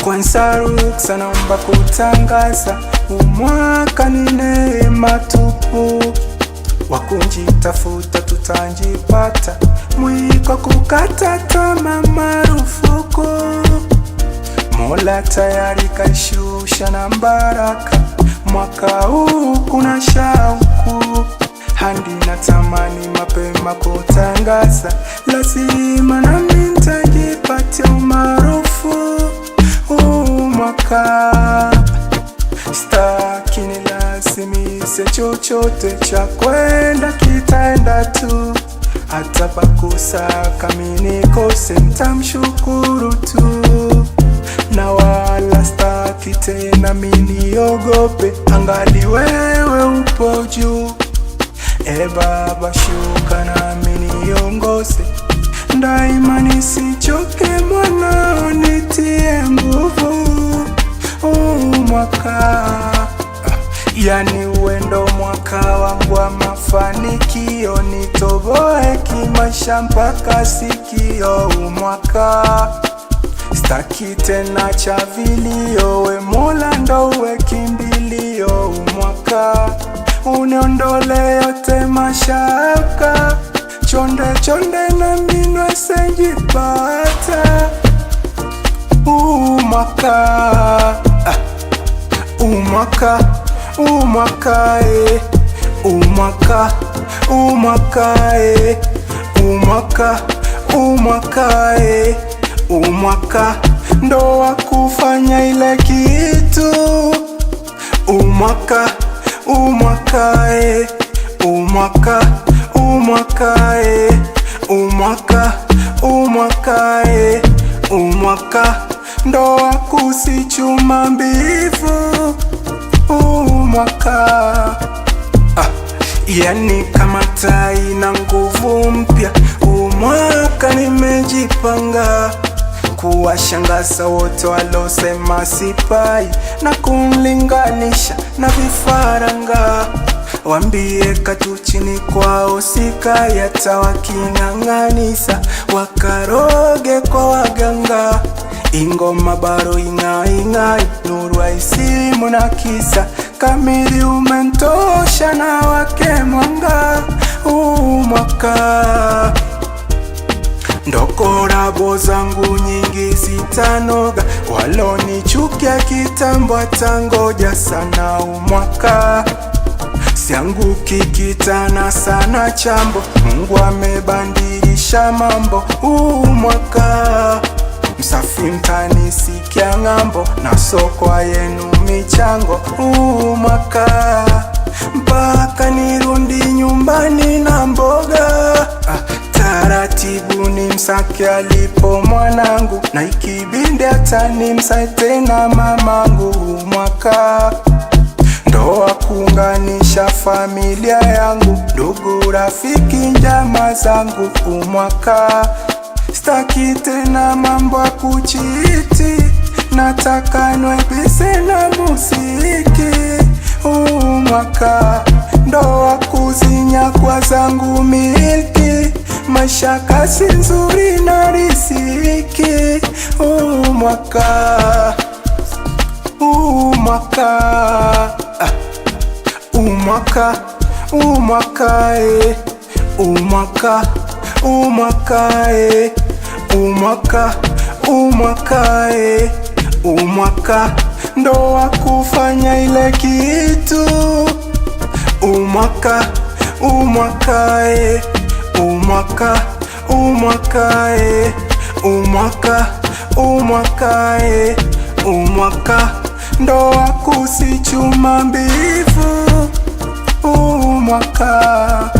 Kwanza ruksa naomba kutangaza, umwaka ni neema tupu. Wakunjitafuta tutanjipata, mwiko kukata tamaa marufuku. Mola tayari kaishusha na baraka, mwaka huu kuna shauku. Handi natamani mapema kutangaza, lazima nami nitajipatia umaarufu. Mwaka staki nilazimishe chochote, cha kwenda kitaenda tu. Hata pakusaka minikose, nitamshukuru tu. Na wala staki tena miniogope, angali wewe upo juu. Baba shuka na miniongoze, daima nisichoke mwanao, nitie nguvu. Mwaka yani uendo mwaka wangu wa mafanikio, nitoboe kimaisha mpaka sikio. Mwaka staki tena cha vilio, we Mola ndo uwe kimbilio. Mwaka uniondole yote mashaka, chonde chonde na minwe senjipata. Mwaka umwaka umwaka umwaka umwaka umwaka umwaka umwaka ndo wa kufanya ile kitu. Umwaka umwaka umwaka umwaka umwaka umwaka umwaka ndo wa kusichuma mbivu. Mwaka yani kama tai na nguvu mpya. Mwaka nimejipanga kuwashangaza wote walosema sipai, na kumlinganisha na vifaranga. Wambie katu chini kwao sikai, hata waking'ang'anisa wakaroge kwa waganga. Ingoma baro ingai ingai, nuru isimu na kisa kamili umentosha na wake mwanga. Mwaka ndokorabo zangu nyingi zitanoga, walonichukia kitambo atangoja sana. Mwaka sianguki kitana sana chambo, Mungu amebandilisha mambo. Mwaka msafi mtani sikia ng'ambo, na soko yenu michango. Mwaka mpaka nirundi nyumbani na mboga. Taratibu ni msake alipo mwanangu, na ikibindi hata ni msake tena mamangu. Mwaka ndoa kuunganisha familia yangu, ndugu rafiki njama zangu. Mwaka staki tena mambo ya kuchiti, nataka nwepese na muziki. Mwaka ndoa kuzinya kwa zangu milki, maisha kasi nzuri na riziki. Mwaka umwaka umwaka umwaka umwaka umwaka umwaka umwaka umwaka ndo wa kufanya ile kitu. Umwaka umwaka umwaka umwaka umwaka umwaka umwaka ndo wa kusichuma mbivu. Mwaka